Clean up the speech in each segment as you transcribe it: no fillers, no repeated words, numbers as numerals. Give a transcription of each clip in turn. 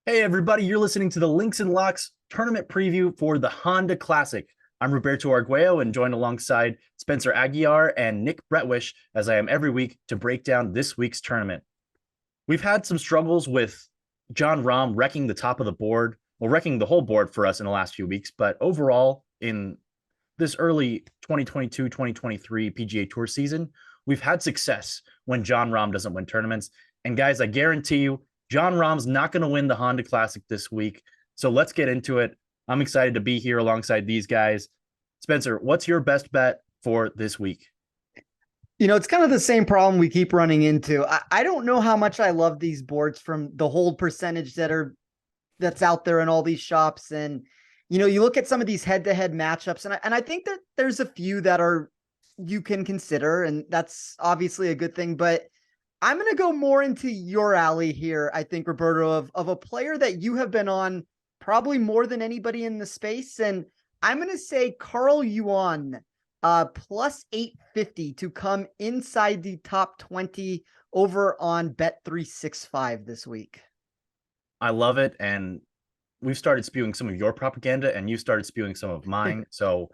Hey, everybody, you're listening to the Links and Locks tournament preview for the Honda Classic. I'm Roberto Arguello and joined alongside Spencer Aguiar and Nick Bretwish, as I am every week, to break down this week's tournament. We've had some struggles with Jon Rahm wrecking the top of the board, well, wrecking the whole board for us in the last few weeks, but overall, in this early 2022-2023 PGA Tour season, we've had success when Jon Rahm doesn't win tournaments. And guys, I guarantee you, Jon Rahm's not going to win the Honda Classic this week. So let's get into it. I'm excited to be here alongside these guys. Spencer, what's your best bet for this week? It's kind of the same problem we keep running into. I don't know how much I love these boards from the hold percentage that's out there in all these shops. And, you look at some of these head-to-head matchups, and I think that there's a few that you can consider, and that's obviously a good thing. But I'm going to go more into your alley here, I think, Roberto, of a player that you have been on probably more than anybody in the space. And I'm going to say Carl Yuan, plus 850 to come inside the top 20 over on Bet365 this week. I love it. And we've started spewing some of your propaganda and you started spewing some of mine. So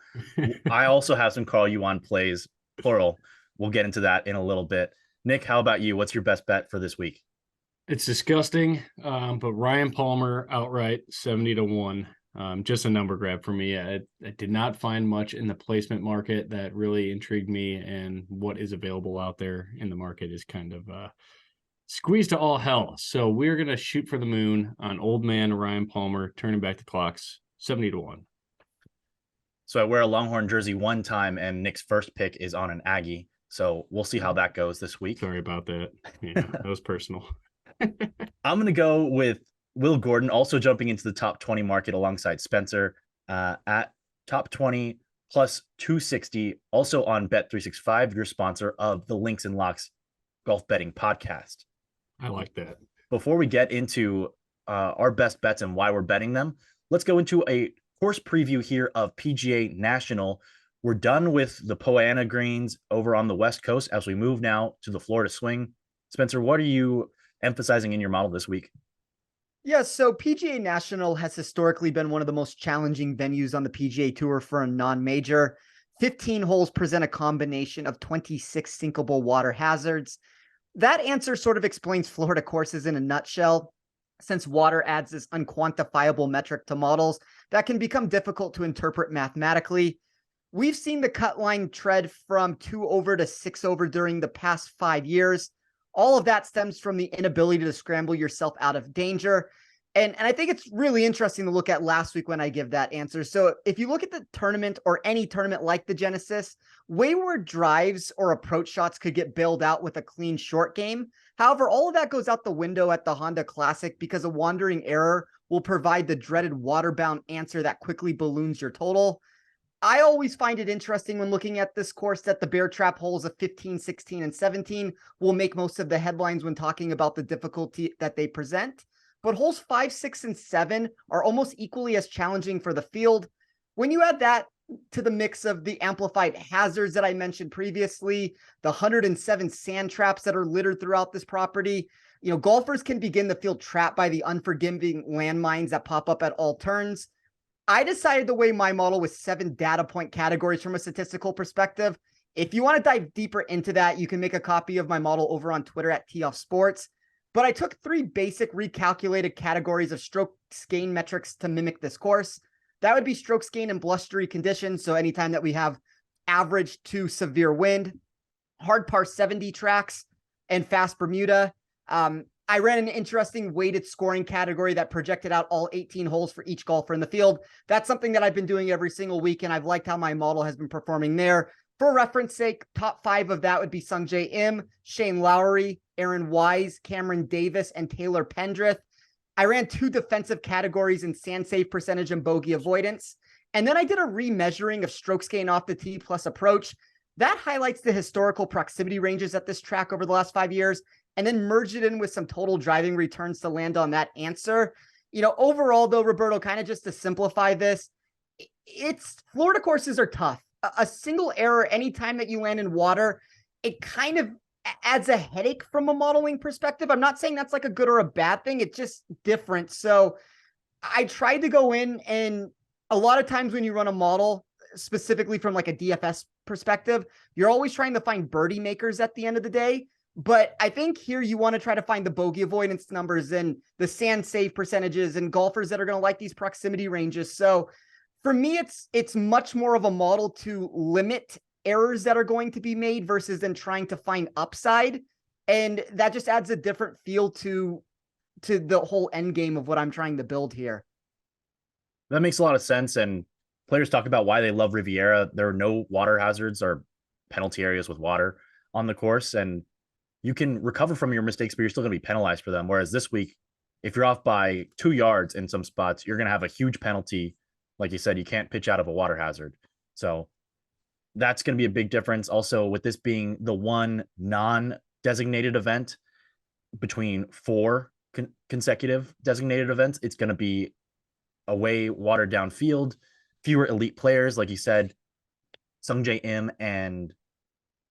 I also have some Carl Yuan plays, plural. We'll get into that in a little bit. Nick, how about you? What's your best bet for this week? It's disgusting, but Ryan Palmer outright 70-1. Just a number grab for me. I did not find much in the placement market that really intrigued me, and what is available out there in the market is kind of squeezed to all hell. So we're going to shoot for the moon on old man Ryan Palmer, turning back the clocks, 70-1. So I wear a Longhorn jersey one time, and Nick's first pick is on an Aggie. So we'll see how that goes this week. Sorry about that. Yeah, that was personal. I'm going to go with Will Gordon, also jumping into the top 20 market alongside Spencer at top 20 plus 260, also on Bet365, your sponsor of the Links and Locks golf betting podcast. I like that. Before we get into our best bets and why we're betting them, let's go into a course preview here of PGA National. We're done with the Poa annua greens over on the West Coast as we move now to the Florida swing. Spencer, what are you emphasizing in your model this week? Yeah, so PGA National has historically been one of the most challenging venues on the PGA Tour for a non-major. 15 holes present a combination of 26 sinkable water hazards. That answer sort of explains Florida courses in a nutshell, since water adds this unquantifiable metric to models that can become difficult to interpret mathematically. We've seen the cut line tread from 2 over to 6 over during the past 5 years. All of that stems from the inability to scramble yourself out of danger. And I think it's really interesting to look at last week when I give that answer. So if you look at the tournament or any tournament like the Genesis, wayward drives or approach shots could get bailed out with a clean short game. However, all of that goes out the window at the Honda Classic because a wandering error will provide the dreaded waterbound answer that quickly balloons your total. I always find it interesting when looking at this course that the bear trap holes of 15, 16, and 17 will make most of the headlines when talking about the difficulty that they present. But holes 5, 6, and 7 are almost equally as challenging for the field. When you add that to the mix of the amplified hazards that I mentioned previously, the 107 sand traps that are littered throughout this property, golfers can begin to feel trapped by the unforgiving landmines that pop up at all turns. I decided to weigh my model with 7 data point categories from a statistical perspective. If you want to dive deeper into that, you can make a copy of my model over on Twitter at Tee Off Sports. But I took 3 basic recalculated categories of strokes gain metrics to mimic this course. That would be strokes gain in blustery conditions. So anytime that we have average to severe wind, hard par 70 tracks, and fast Bermuda. I ran an interesting weighted scoring category that projected out all 18 holes for each golfer in the field. That's something that I've been doing every single week, and I've liked how my model has been performing there. For reference sake, top 5 of that would be Sungjae Im, Shane Lowry, Aaron Wise, Cameron Davis, and Taylor Pendrith. I ran 2 defensive categories in sand save percentage and bogey avoidance. And then I did a remeasuring of strokes gain off the tee plus approach. That highlights the historical proximity ranges at this track over the last 5 years, and then merge it in with some total driving returns to land on that answer. Overall though, Roberto, kind of just to simplify this, it's Florida courses are tough. A single error anytime that you land in water, it kind of adds a headache from a modeling perspective. I'm not saying that's like a good or a bad thing. It's just different. So I tried to go in, and a lot of times when you run a model, specifically from like a DFS perspective, you're always trying to find birdie makers at the end of the day. But I think here you want to try to find the bogey avoidance numbers and the sand save percentages and golfers that are going to like these proximity ranges. So for me, it's much more of a model to limit errors that are going to be made versus then trying to find upside. And that just adds a different feel to the whole end game of what I'm trying to build here. That makes a lot of sense. And players talk about why they love Riviera. There are no water hazards or penalty areas with water on the course, and you can recover from your mistakes, but you're still going to be penalized for them. Whereas this week, if you're off by 2 yards in some spots, you're going to have a huge penalty. Like you said, you can't pitch out of a water hazard. So that's going to be a big difference. Also, with this being the one non-designated event between 4 consecutive designated events, it's going to be away, watered down field, fewer elite players. Like you said, Sungjae Im and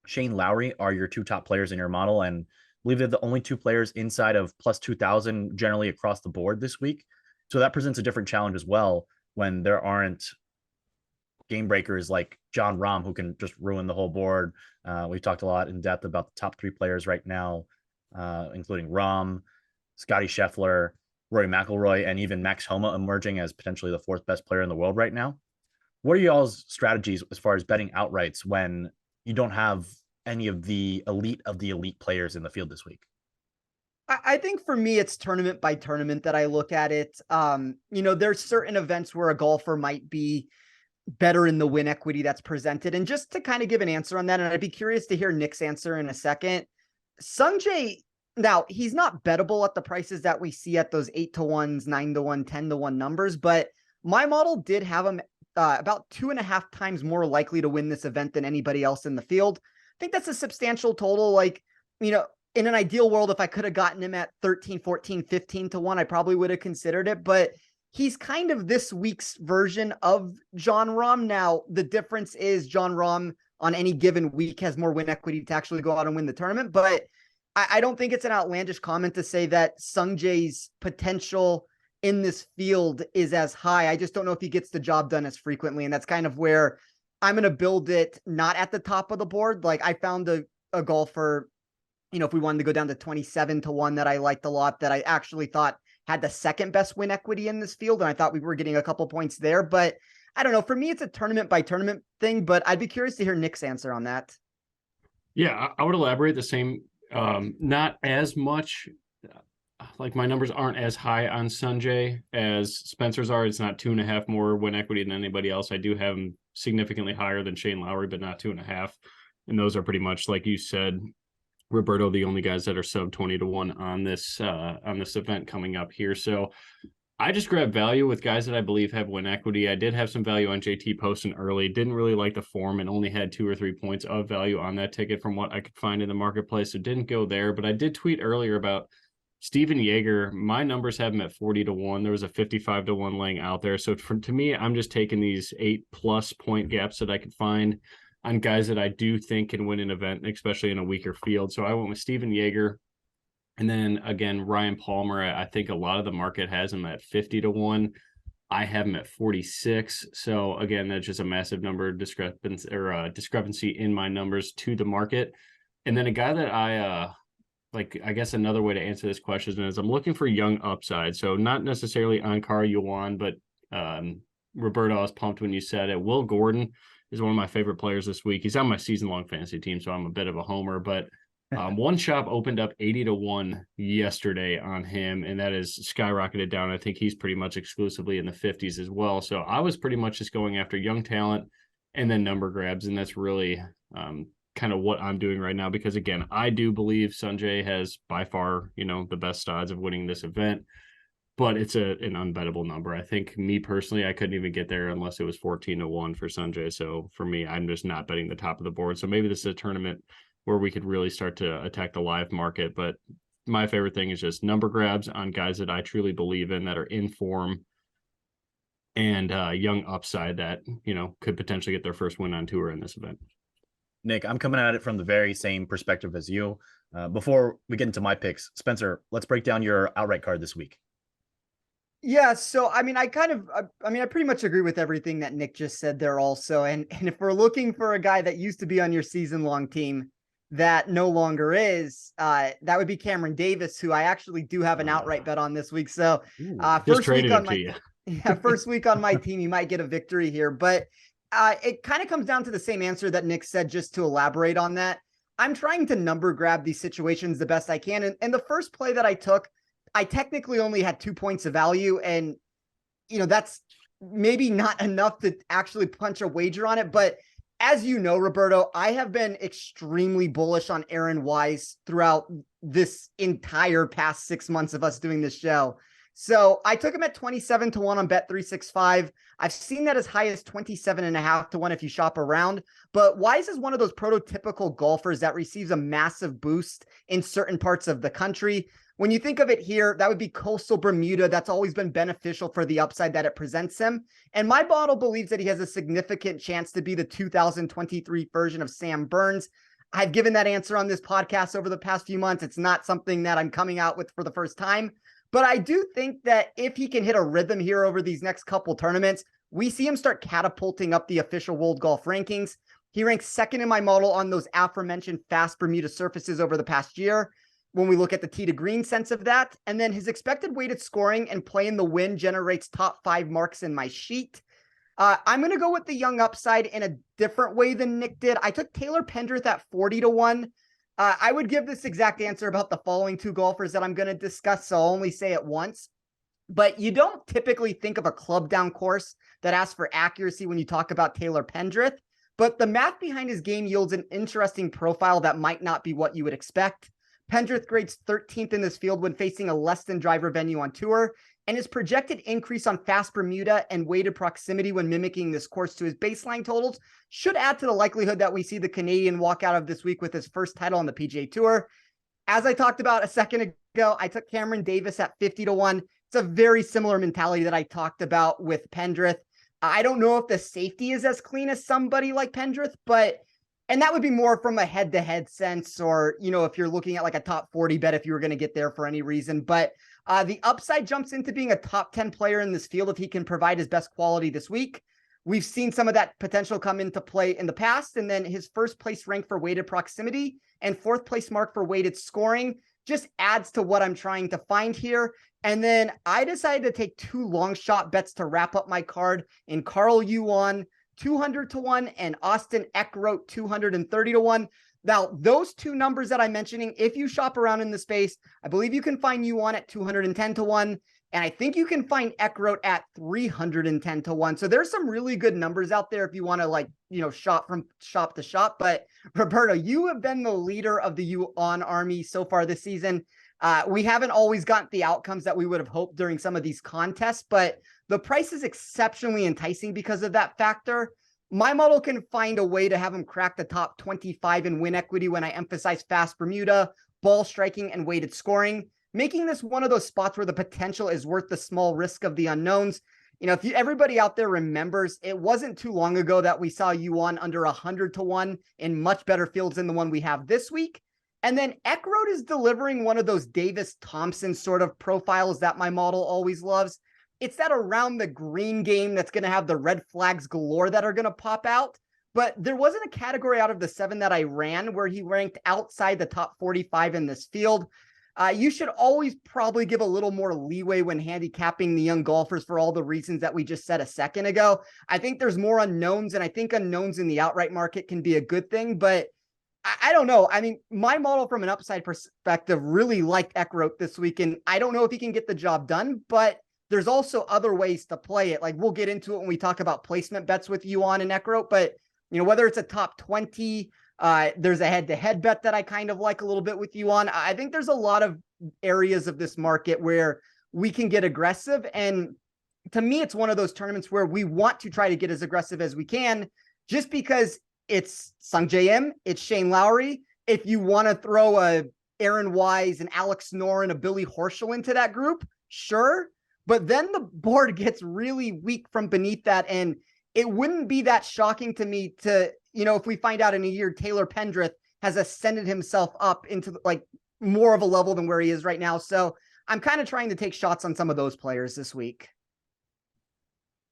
Shane Lowry are your 2 top players in your model, and I believe they're the only 2 players inside of plus 2,000 generally across the board this week. So that presents a different challenge as well when there aren't game breakers like Jon Rahm who can just ruin the whole board. We've talked a lot in depth about the top 3 players right now, including Rahm, Scotty Scheffler, Rory McIlroy, and even Max Homa emerging as potentially the 4th best player in the world right now. What are y'all's strategies as far as betting outrights when you don't have any of the elite players in the field this week? I think for me, it's tournament by tournament that I look at it. There's certain events where a golfer might be better in the win equity that's presented. And just to kind of give an answer on that, and I'd be curious to hear Nick's answer in a second. Sungjae, now he's not bettable at the prices that we see at those 8-1s, 9-1, 10-1 numbers, but my model did have him about 2.5 times more likely to win this event than anybody else in the field. I think that's a substantial total. Like, in an ideal world, if I could have gotten him at 13, 14, 15-1, I probably would have considered it, but he's kind of this week's version of Jon Rahm. Now, the difference is Jon Rahm on any given week has more win equity to actually go out and win the tournament, but I don't think it's an outlandish comment to say that Sungjae's potential in this field is as high. I just don't know if he gets the job done as frequently. And that's kind of where I'm going to build it, not at the top of the board. Like I found a golfer, if we wanted to go down to 27-1 that I liked a lot, that I actually thought had the 2nd best win equity in this field. And I thought we were getting a couple points there, but I don't know. For me, it's a tournament by tournament thing, but I'd be curious to hear Nick's answer on that. Yeah, I would elaborate the same. Not as much. Like my numbers aren't as high on Sungjae as Spencer's are. It's not 2.5 more win equity than anybody else. I do have him significantly higher than Shane Lowry, but not 2.5. And those are pretty much, like you said, Roberto, the only guys that are sub 20-1 on this event coming up here. So I just grabbed value with guys that I believe have win equity. I did have some value on JT Poston early. Didn't really like the form and only had 2 or 3 points of value on that ticket from what I could find in the marketplace. So didn't go there, but I did tweet earlier about Steven Yeager. My numbers have him at 40-1. There was a 55-1 laying out there. So to me, I'm just taking these 8+ point gaps that I could find on guys that I do think can win an event, especially in a weaker field. So I went with Steven Yeager. And then again, Ryan Palmer, I think a lot of the market has him at 50-1. I have him at 46. So again, that's just a massive number discrepancy in my numbers to the market. And then a guy that I guess another way to answer this question is I'm looking for young upside. So not necessarily Ankara Yuan, but Roberto, I was pumped when you said it. Will Gordon is one of my favorite players this week. He's on my season-long fantasy team, so I'm a bit of a homer. But one shop opened up 80-1 yesterday on him, and that is skyrocketed down. I think he's pretty much exclusively in the 50s as well. So I was pretty much just going after young talent and then number grabs, and that's really kind of what I'm doing right now, because again, I do believe Sungjae has by far, the best odds of winning this event, but it's an unbettable number. I think me personally, I couldn't even get there unless it was 14-1 for Sungjae. So for me, I'm just not betting the top of the board. So maybe this is a tournament where we could really start to attack the live market. But my favorite thing is just number grabs on guys that I truly believe in, that are in form, and young upside that, could potentially get their first win on tour in this event. Nick, I'm coming at it from the very same perspective as you. Before we get into my picks, Spencer, let's break down your outright card this week. Yeah, so I mean, I pretty much agree with everything that Nick just said there also. And if we're looking for a guy that used to be on your season-long team that no longer is, that would be Cameron Davis, who I actually do have an outright bet on this week. So Just first traded week on him my to you. yeah, first week on my team, you might get a victory here, but it kind of comes down to the same answer that Nick said, just to elaborate on that. I'm trying to number grab these situations the best I can. And the first play that I took, I technically only had 2 points of value. And, that's maybe not enough to actually punch a wager on it. But as you know, Roberto, I have been extremely bullish on Aaron Wise throughout this entire past 6 months of us doing this show. So I took him at 27-1 on Bet365. I've seen that as high as 27.5-1 if you shop around. But Wise is one of those prototypical golfers that receives a massive boost in certain parts of the country. When you think of it here, that would be coastal Bermuda. That's always been beneficial for the upside that it presents him. And my bottle believes that he has a significant chance to be the 2023 version of Sam Burns. I've given that answer on this podcast over the past few months. It's not something that I'm coming out with for the first time. But I do think that if he can hit a rhythm here over these next couple tournaments, we see him start catapulting up the official World Golf rankings. He ranks second in my model on those aforementioned fast Bermuda surfaces over the past year, when we look at the tee to green sense of that. And then his expected weighted scoring and play in the wind generates top 5 marks in my sheet. I'm going to go with the young upside in a different way than Nick did. I took Taylor Pendrith at 40-1. I would give this exact answer about the following 2 golfers that I'm going to discuss, so I'll only say it once. But you don't typically think of a club down course that asks for accuracy when you talk about Taylor Pendrith, but the math behind his game yields an interesting profile that might not be what you would expect. Pendrith grades 13th in this field when facing a less than driver venue on tour, and his projected increase on fast Bermuda and weighted proximity when mimicking this course to his baseline totals should add to the likelihood that we see the Canadian walk out of this week with his first title on the PGA Tour. As I talked about a second ago, I took Cameron Davis at 50-1. It's a very similar mentality that I talked about with Pendrith. I don't know if the safety is as clean as somebody like Pendrith, and that would be more from a head-to-head sense, or, if you're looking at like a top 40 bet, if you were going to get there for any reason. But the upside jumps into being a top 10 player in this field if he can provide his best quality this week. We've seen some of that potential come into play in the past, and then his first place rank for weighted proximity and 4th place mark for weighted scoring just adds to what I'm trying to find here. And then I decided to take 2 long shot bets to wrap up my card in Carl Yuan 200-1 and Austin Eckroat 230-1. Now, those 2 numbers that I'm mentioning, if you shop around in the space, I believe you can find Yuan at 210-1, and I think you can find Eckroat at 310-1. So there's some really good numbers out there if you want to shop from shop to shop. But Roberto, you have been the leader of the Yuan army so far this season. We haven't always gotten the outcomes that we would have hoped during some of these contests, but the price is exceptionally enticing because of that factor. My model can find a way to have him crack the top 25 in win equity when I emphasize fast Bermuda, ball striking, and weighted scoring, making this one of those spots where the potential is worth the small risk of the unknowns. If everybody out there remembers, it wasn't too long ago that we saw Yuan under 100-1 in much better fields than the one we have this week. And then Eckroat is delivering one of those Davis Thompson sort of profiles that my model always loves. It's that around the green game that's going to have the red flags galore that are going to pop out. But there wasn't a category out of the 7 that I ran where he ranked outside the top 45 in this field. You should always probably give a little more leeway when handicapping the young golfers for all the reasons that we just said a second ago. I think there's more unknowns, and I think unknowns in the outright market can be a good thing, but I don't know. I mean, my model from an upside perspective really liked Eckroat this week, and I don't know if he can get the job done, but there's also other ways to play it. Like, we'll get into it when we talk about placement bets with Yuan and Eckroat, but whether it's a top 20, there's a head-to-head bet that I kind of like a little bit with Yuan. I think there's a lot of areas of this market where we can get aggressive, and to me, it's one of those tournaments where we want to try to get as aggressive as we can, just because it's Sungjae Im, it's Shane Lowry. If you want to throw a Aaron Wise and Alex Noren and a Billy Horschel into that group, sure. But then the board gets really weak from beneath that. And it wouldn't be that shocking to me to, if we find out in a year Taylor Pendrith has ascended himself up into like more of a level than where he is right now. So I'm kind of trying to take shots on some of those players this week.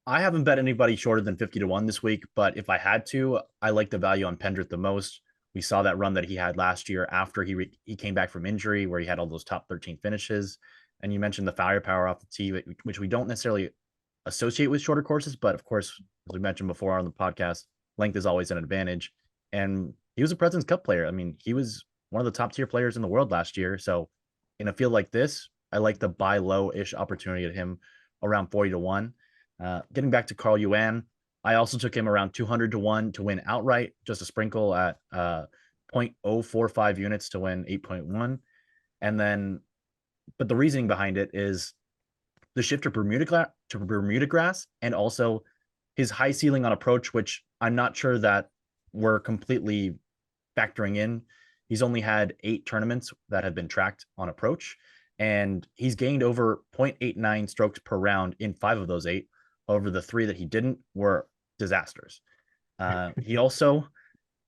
I haven't bet anybody shorter than 50 to 1 this week, but if I had to, I like the value on Pendrith the most. We saw that run that he had last year after he came back from injury, where he had all those top 13 finishes. And you mentioned the firepower off the tee, which we don't necessarily associate with shorter courses, but of course, as we mentioned before on the podcast, length is always an advantage. And he was a President's Cup player. I mean, he was one of the top tier players in the world last year. So in a field like this, I like the buy low-ish opportunity at him around 40 to 1. Getting back to Carl Yuan, I also took him around 200 to 1 to win outright, just a sprinkle at 0.045 units to win 8.1. And then, but the reasoning behind it is the shift to Bermuda grass, and also his high ceiling on approach, which I'm not sure that we're completely factoring in. He's only had 8 tournaments that have been tracked on approach, and he's gained over 0.89 strokes per round in 5 of those 8. Over the 3 that he didn't were disasters. He also,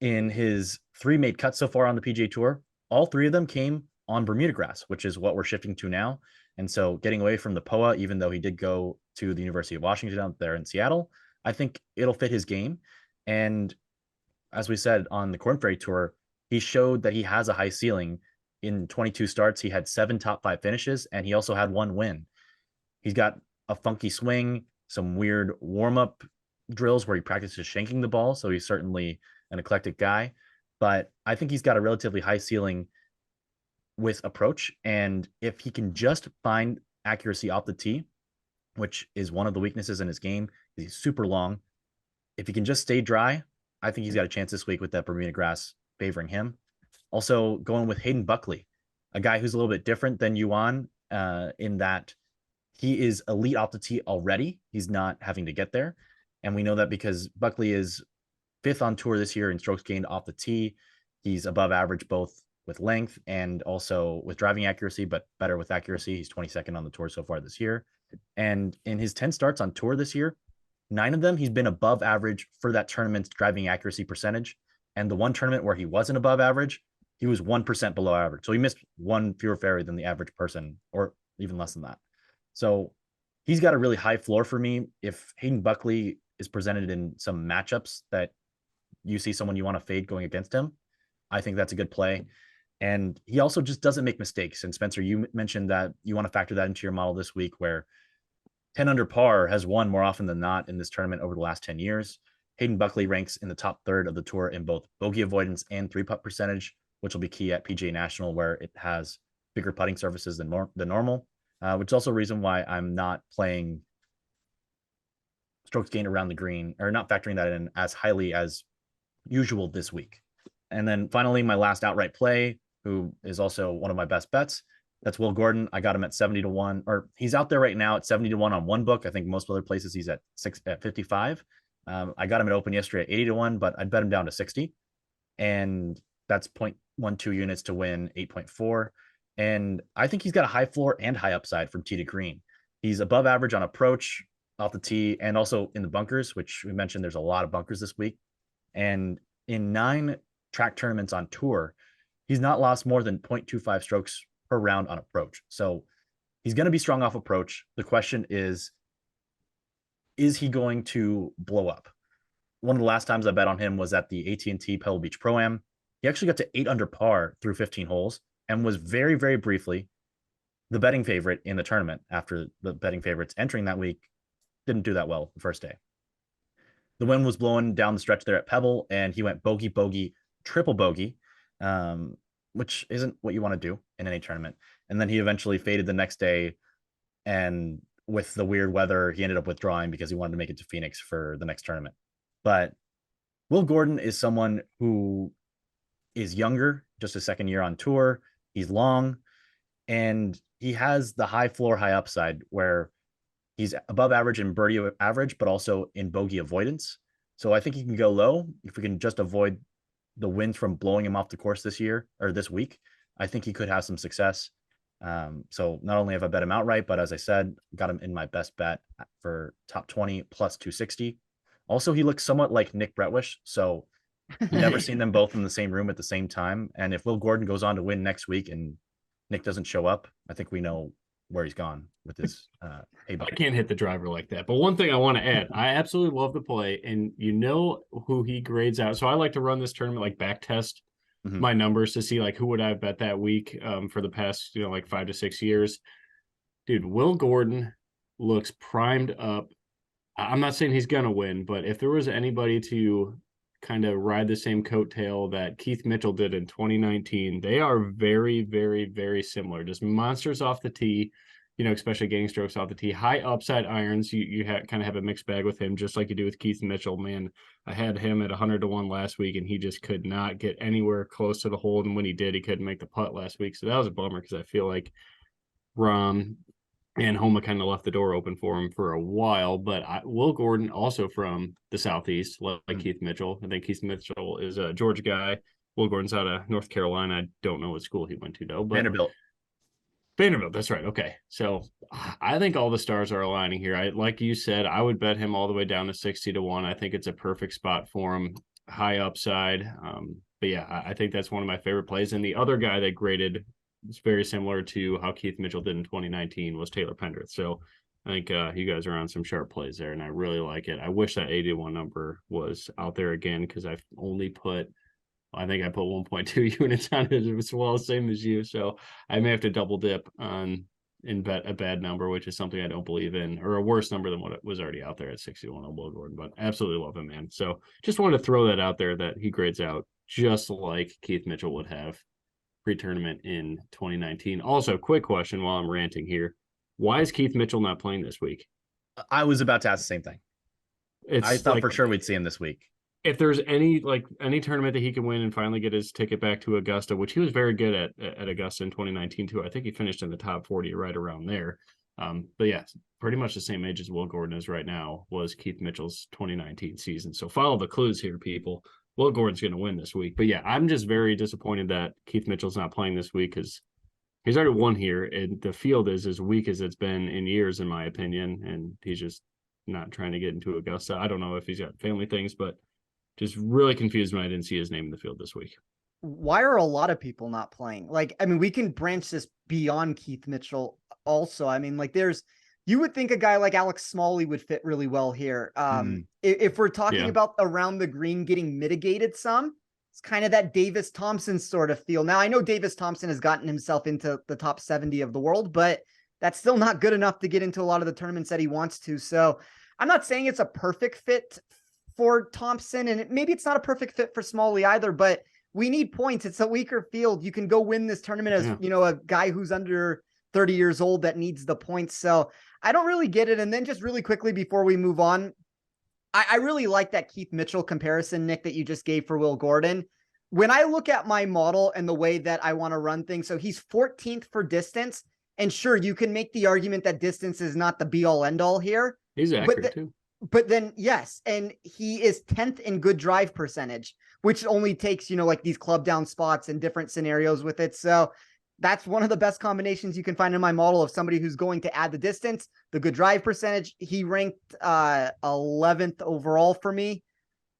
in his 3 made cuts so far on the PGA Tour, all 3 of them came on Bermuda grass, which is what we're shifting to now. And so getting away from the POA, even though he did go to the University of Washington out there in Seattle, I think it'll fit his game. And as we said on the Korn Ferry Tour, he showed that he has a high ceiling. In 22 starts, he had 7 top 5 finishes, and he also had 1 win. He's got a funky swing, some weird warm-up drills where he practices shanking the ball. So he's certainly an eclectic guy, but I think he's got a relatively high ceiling with approach. And if he can just find accuracy off the tee, which is one of the weaknesses in his game, he's super long. If he can just stay dry, I think he's got a chance this week with that Bermuda grass favoring him. Also going with Hayden Buckley, a guy who's a little bit different than Yuan in that he is elite off the tee already. He's not having to get there. And we know that because Buckley is 5th on tour this year in strokes gained off the tee. He's above average both with length and also with driving accuracy, but better with accuracy. He's 22nd on the tour so far this year. And in his 10 starts on tour this year, 9 of them, he's been above average for that tournament's driving accuracy percentage. And the one tournament where he wasn't above average, he was 1% below average. So he missed 1 fewer fairway than the average person, or even less than that. So he's got a really high floor for me. If Hayden Buckley is presented in some matchups that you see someone you want to fade going against him, I think that's a good play. And he also just doesn't make mistakes. And Spencer, you mentioned that you want to factor that into your model this week, where 10 under par has won more often than not in this tournament over the last 10 years. Hayden Buckley ranks in the top third of the tour in both bogey avoidance and 3-putt percentage, which will be key at PGA National, where it has bigger putting surfaces than normal. Which is also a reason why I'm not playing strokes gained around the green, or not factoring that in as highly as usual this week. And then finally, my last outright play, who is also one of my best bets, that's Will Gordon. I got him at 70 to 1, or he's out there right now at 70 to 1 on one book. I think most other places he's at 55. I got him at open yesterday at 80 to 1, but I'd bet him down to 60. And that's 0.12 units to win 8.4. And I think he's got a high floor and high upside from tee to green. He's above average on approach off the tee and also in the bunkers, which we mentioned there's a lot of bunkers this week. And in 9 track tournaments on tour, he's not lost more than 0.25 strokes per round on approach. So he's going to be strong off approach. The question is he going to blow up? One of the last times I bet on him was at the AT&T Pebble Beach Pro-Am. He actually got to 8 under par through 15 holes and was very, very briefly the betting favorite in the tournament after the betting favorites entering that week didn't do that well the first day. The wind was blowing down the stretch there at Pebble, and he went bogey, bogey, triple bogey, which isn't what you want to do in any tournament. And then he eventually faded the next day, and with the weird weather, he ended up withdrawing because he wanted to make it to Phoenix for the next tournament. But Will Gordon is someone who is younger, just his second year on tour. He's long, and he has the high floor, high upside, where he's above average in birdie average, but also in bogey avoidance. So I think he can go low if we can just avoid the winds from blowing him off the course this year or this week. I think he could have some success. So not only have I bet him outright, but as I said, got him in my best bet for top 20 plus 260. Also, he looks somewhat like Nick Bretwish, so never seen them both in the same room at the same time. And if Will Gordon goes on to win next week and Nick doesn't show up, I think we know where he's gone with his payback. I can't hit the driver like that. But one thing I want to add, I absolutely love the play, and you know who he grades out. So I like to run this tournament like back test my numbers to see like who would I bet that week for the past, like 5 to 6 years. Dude, Will Gordon looks primed up. I'm not saying he's gonna win, but if there was anybody to kind of ride the same coattail that Keith Mitchell did in 2019, they are very, very, very similar. Just monsters off the tee, especially getting strokes off the tee. High upside irons. You kind of have a mixed bag with him, just like you do with Keith Mitchell. Man, I had him at 100-1 last week, and he just could not get anywhere close to the hole. And when he did, he couldn't make the putt last week. So that was a bummer because I feel like Rahm and Homa kind of left the door open for him for a while. But Will Gordon, also from the Southeast, like Keith Mitchell. I think Keith Mitchell is a Georgia guy. Will Gordon's out of North Carolina. I don't know what school he went to, though. But Vanderbilt, that's right. Okay. So I think all the stars are aligning here. Like you said, I would bet him all the way down to 60-1. I think it's a perfect spot for him. High upside. But yeah, I think that's one of my favorite plays. And the other guy that graded, it's very similar to how Keith Mitchell did in 2019, was Taylor Pendrith. So I think you guys are on some sharp plays there, and I really like it. I wish that 81 number was out there again, because I've only put, I think I put 1.2 units on it as well, same as you. So I may have to double dip on and bet a bad number, which is something I don't believe in, or a worse number than what was already out there at 61 on Will Gordon. But absolutely love him, man. So just wanted to throw that out there, that he grades out just like Keith Mitchell would have pre-tournament in 2019. Also, quick question while I'm ranting here. Why is Keith Mitchell not playing this week? I was about to ask the same thing. I thought for sure we'd see him this week. If there's any tournament that he can win and finally get his ticket back to Augusta, which he was very good at Augusta in 2019 too. I think he finished in the top 40 right around there. But yeah, pretty much the same age as Will Gordon is right now was Keith Mitchell's 2019 season. So follow the clues here, people. Will Gordon's going to win this week. But yeah, I'm just very disappointed that Keith Mitchell's not playing this week, because he's already won here, and the field is as weak as it's been in years, in my opinion, and he's just not trying to get into Augusta. I don't know if he's got family things, but just really confused when I didn't see his name in the field this week. Why are a lot of people not playing? We can branch this beyond Keith Mitchell also. You would think a guy like Alex Smalley would fit really well here. If we're talking about around the green getting mitigated some, it's kind of that Davis Thompson sort of feel. Now, I know Davis Thompson has gotten himself into the top 70 of the world, but that's still not good enough to get into a lot of the tournaments that he wants to. So I'm not saying it's a perfect fit for Thompson, and maybe it's not a perfect fit for Smalley either, but we need points. It's a weaker field. You can go win this tournament as, a guy who's under 30 years old that needs the points. So I don't really get it. And then just really quickly before we move on, I really like that Keith Mitchell comparison, Nick, that you just gave for Will Gordon. When I look at my model and the way that I want to run things, so he's 14th for distance. And sure, you can make the argument that distance is not the be all end all here. He's accurate too. But then, yes, and he is 10th in good drive percentage, which only takes, these club down spots and different scenarios with it. So that's one of the best combinations you can find in my model of somebody who's going to add the distance, the good drive percentage. He ranked 11th overall for me.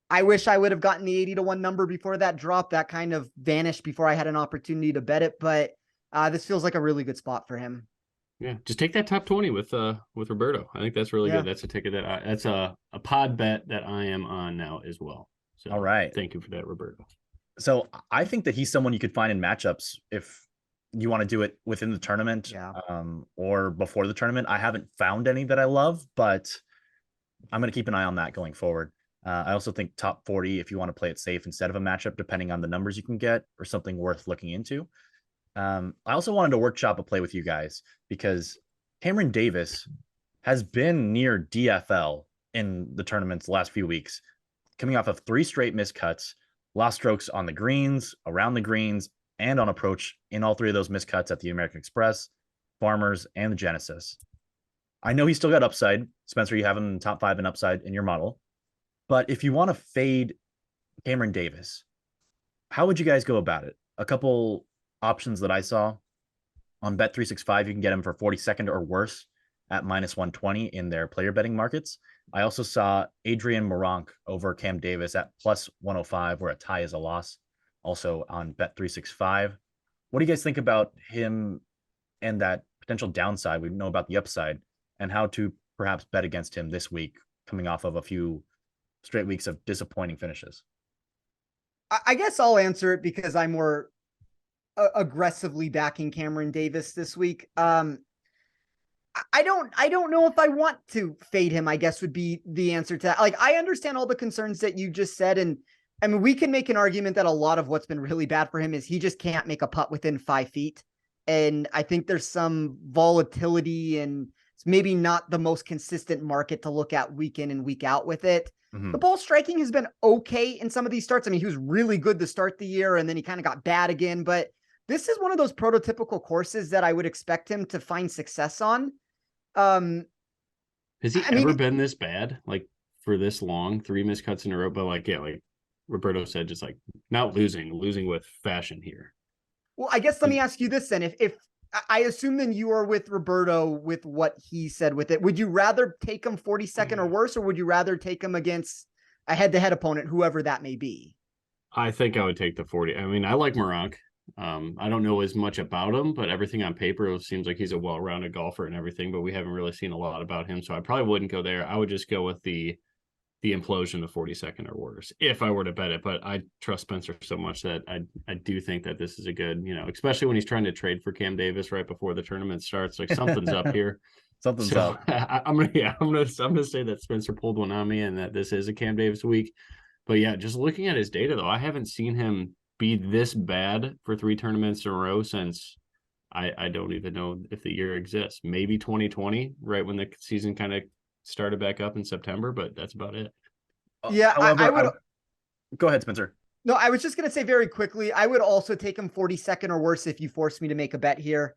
I wish I would have gotten the 80-1 number before that drop. That kind of vanished before I had an opportunity to bet it, but this feels like a really good spot for him. Yeah, just take that top 20 with Roberto. I think that's really good. That's a ticket that's a pod bet that I am on now as well. So all right, thank you for that, Roberto. So I think that he's someone you could find in matchups if you want to do it within the tournament, or before the tournament. I haven't found any that I love, but I'm going to keep an eye on that going forward. I also think top 40, if you want to play it safe instead of a matchup, depending on the numbers you can get, or something worth looking into. I also wanted to workshop a play with you guys, because Cameron Davis has been near DFL in the tournaments the last few weeks, coming off of 3 straight missed cuts, lost strokes on the greens, around the greens, and on approach in all 3 of those missed cuts at the American Express, Farmers, and the Genesis. I know he's still got upside. Spencer, you have him in the top 5 in upside in your model. But if you want to fade Cameron Davis, how would you guys go about it? A couple options that I saw on Bet365, you can get him for 42nd or worse at -120 in their player betting markets. I also saw Adrian Moronk over Cam Davis at +105, where a tie is a loss, also on Bet365. What do you guys think about him and that potential downside? We know about the upside, and how to perhaps bet against him this week, coming off of a few straight weeks of disappointing finishes. I guess I'll answer it because I'm more aggressively backing Cameron Davis this week. I don't know if I want to fade him, I guess would be the answer to that. Like, I understand all the concerns that you just said. And I mean, we can make an argument that a lot of what's been really bad for him is he just can't make a putt within 5 feet. And I think there's some volatility and it's maybe not the most consistent market to look at week in and week out with it. The ball striking has been okay in some of these starts. I mean, he was really good to start the year and then he kind of got bad again, but this is one of those prototypical courses that I would expect him to find success on. Has he ever been this bad, like for this long, 3 missed cuts in a row? But like, yeah, like Roberto said, just like not losing with fashion here. Well, I guess let me ask you this then. If I assume then you are with Roberto with what he said with it, would you rather take him 42nd or worse, or would you rather take him against a head-to-head opponent, whoever that may be? I think I would take the 40. I mean, I like Moronk. I don't know as much about him, but everything on paper seems like he's a well-rounded golfer and everything, but we haven't really seen a lot about him. So I probably wouldn't go there. I would just go with the implosion of 42nd or worse if I were to bet it. But I trust Spencer so much that I do think that this is a good, especially when he's trying to trade for Cam Davis right before the tournament starts. Like something's up here. Something's up. I'm gonna say that Spencer pulled one on me and that this is a Cam Davis week. But yeah, just looking at his data though, I haven't seen him be this bad for 3 tournaments in a row since I don't even know if the year exists. Maybe 2020, right when the season kind of started back up in September, but that's about it. Yeah, However, I would go ahead, Spencer. No, I was just going to say very quickly, I would also take him 42nd or worse if you force me to make a bet here.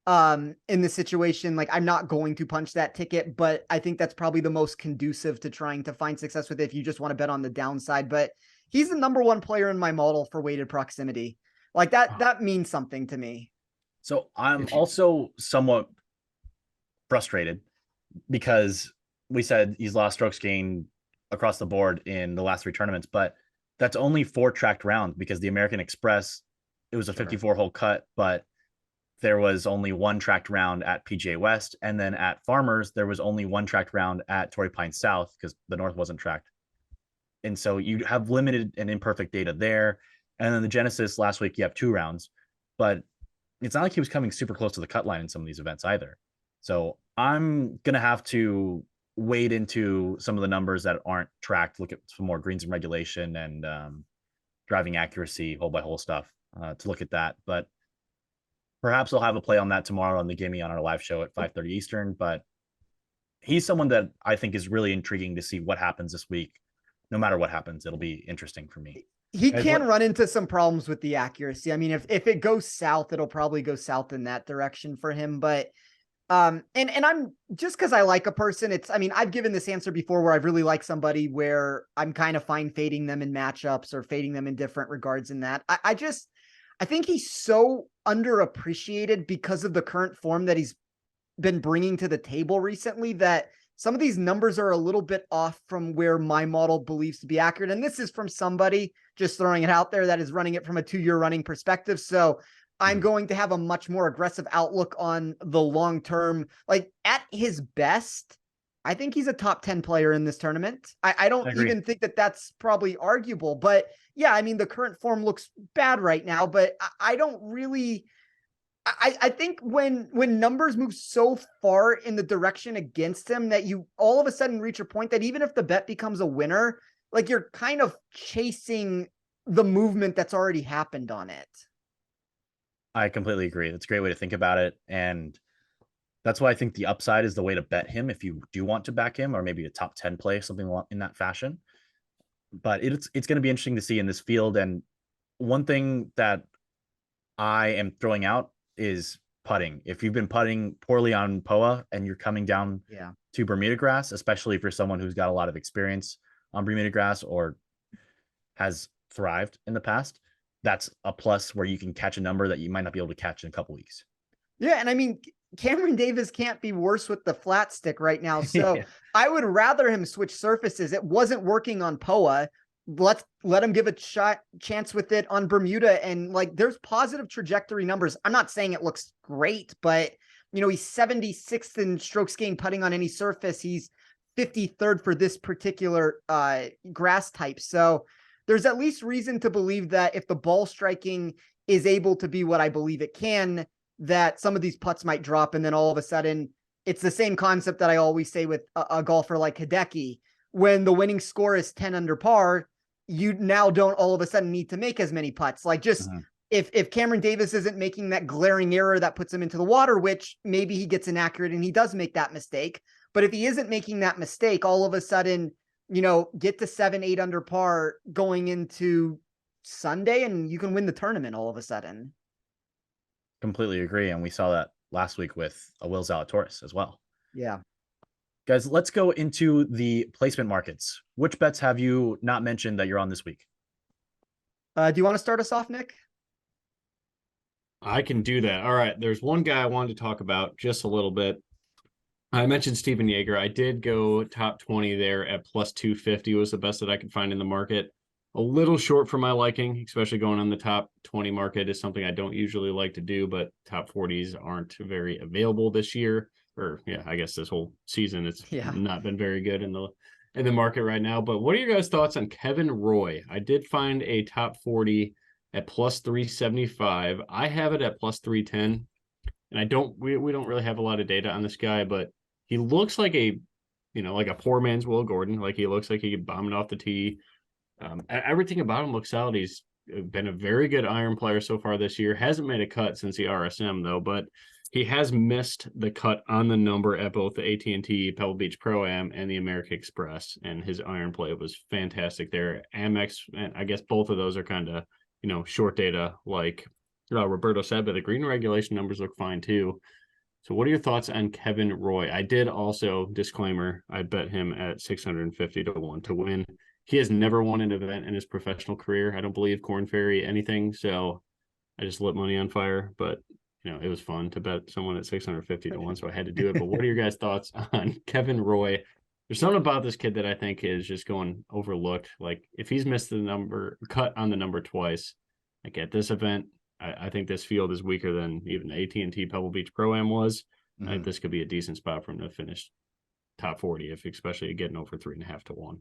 In this situation, like I'm not going to punch that ticket, but I think that's probably the most conducive to trying to find success with it if you just want to bet on the downside. But he's the number 1 player in my model for weighted proximity. Like that means something to me. So I'm also somewhat frustrated because we said he's lost strokes gained across the board in the last 3 tournaments, but that's only 4 tracked rounds because the American Express, it was a 54-hole cut, but there was only 1 tracked round at PGA West. And then at Farmers, there was only 1 tracked round at Torrey Pines South because the North wasn't tracked. And so you have limited and imperfect data there. And then the Genesis last week, you have 2 rounds, but it's not like he was coming super close to the cut line in some of these events either. So I'm going to have to wade into some of the numbers that aren't tracked, look at some more greens and regulation and driving accuracy, hole by hole stuff to look at that. But perhaps I'll have a play on that tomorrow on the Gimme on our live show at 5:30 Eastern. But he's someone that I think is really intriguing to see what happens this week. No matter what happens, it'll be interesting for me. He can run into some problems with the accuracy. I mean, if it goes south, it'll probably go south in that direction for him. But and I'm just because I like a person, I've given this answer before where I've really liked somebody where I'm kind of fine fading them in matchups or fading them in different regards in that. I think he's so underappreciated because of the current form that he's been bringing to the table recently that some of these numbers are a little bit off from where my model believes to be accurate. And this is from somebody just throwing it out there that is running it from a 2-year running perspective. So I'm going to have a much more aggressive outlook on the long term. Like at his best, I think he's a top 10 player in this tournament. I don't even think that that's probably arguable, but yeah, I mean, the current form looks bad right now, but I don't really, I think when numbers move so far in the direction against him that you all of a sudden reach a point that even if the bet becomes a winner, like you're kind of chasing the movement that's already happened on it. I completely agree. That's a great way to think about it. And that's why I think the upside is the way to bet him if you do want to back him, or maybe a top 10 play, something in that fashion. But it's going to be interesting to see in this field. And one thing that I am throwing out is putting. If you've been putting poorly on POA and you're coming down to Bermuda grass, especially if you're someone who's got a lot of experience on Bermuda grass or has thrived in the past, that's a plus where you can catch a number that you might not be able to catch in a couple weeks. Yeah. And I mean, Cameron Davis can't be worse with the flat stick right now. So Yeah. I would rather him switch surfaces. It wasn't working on POA. Let him give a chance with it on Bermuda. And like, there's positive trajectory numbers. I'm not saying it looks great, but he's 76th in strokes gained putting on any surface. He's 53rd for this particular grass type. So there's at least reason to believe that if the ball striking is able to be what I believe it can, that some of these putts might drop. And then all of a sudden, it's the same concept that I always say with a golfer like Hideki. When the winning score is 10 under par, you now don't all of a sudden need to make as many putts. Like, just if Cameron Davis isn't making that glaring error that puts him into the water, which maybe he gets inaccurate and he does make that mistake. But if he isn't making that mistake, all of a sudden, get to 7-8 under par going into Sunday and you can win the tournament all of a sudden. Completely agree. And we saw that last week with Will Zalatoris as well. Yeah. Guys, let's go into the placement markets. Which bets have you not mentioned that you're on this week? Do you want to start us off, Nick? I can do that. All right. There's one guy I wanted to talk about just a little bit. I mentioned Stephen Yeager. I did go top 20 there at plus 250 was the best that I could find in the market. A little short for my liking, especially going on the top 20 market is something I don't usually like to do, but top 40s aren't very available this year. Or I guess this whole season it's not been very good in the market right now. But what are your guys' thoughts on Kevin Roy? I did find a top 40 at plus 375. I have it at plus 310. And we don't really have a lot of data on this guy, but he looks like like a poor man's Will Gordon. Like, he looks like he could bomb it off the tee. Everything about him looks solid. He's been a very good iron player so far this year. Hasn't made a cut since the RSM though, but he has missed the cut on the number at both the AT&T Pebble Beach Pro-Am and the American Express, and his iron play was fantastic there. Amex, and I guess both of those are kind of, short data like Roberto said, but the green regulation numbers look fine too. So what are your thoughts on Kevin Roy? I did also, disclaimer, I bet him at 650 to 1 to win. He has never won an event in his professional career. I don't believe Corn Ferry anything. So I just lit money on fire, but it was fun to bet someone at 650 to 1. So I had to do it. But what are your guys' thoughts on Kevin Roy? There's something about this kid that I think is just going overlooked. Like, if he's missed the cut on the number twice, like at this event, I think this field is weaker than even the AT&T Pebble Beach Pro-Am was. I think this could be a decent spot for him to finish top 40, especially getting over 3.5 to 1.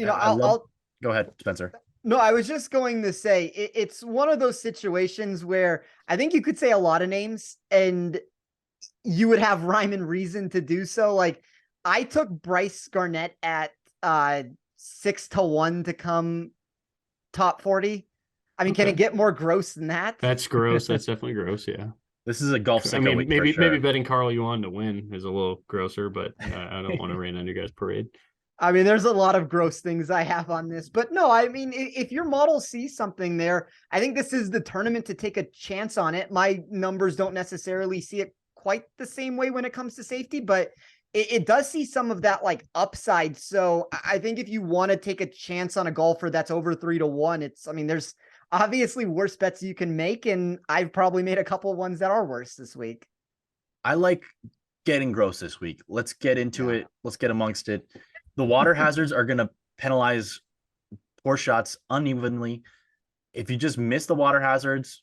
I'll go ahead, Spencer. No, I was just going to say it's one of those situations where I think you could say a lot of names and you would have rhyme and reason to do so. Like, I took Bryce Garnett at 6 to 1 to come top 40. I mean, Can it get more gross than that? That's gross. That's definitely gross. Yeah. This is a golf sicko. I mean, maybe betting Carl Yuan to win is a little grosser, but I don't want to rain on your guys' parade. I mean, there's a lot of gross things I have on this, but no, I mean, if your model sees something there, I think this is the tournament to take a chance on it. My numbers don't necessarily see it quite the same way when it comes to safety, but it does see some of that like upside. So I think if you want to take a chance on a golfer that's over 3 to 1, there's obviously worse bets you can make. And I've probably made a couple of ones that are worse this week. I like getting gross this week. Let's get into it. Let's get amongst it. The water hazards are going to penalize poor shots unevenly. If you just miss the water hazards,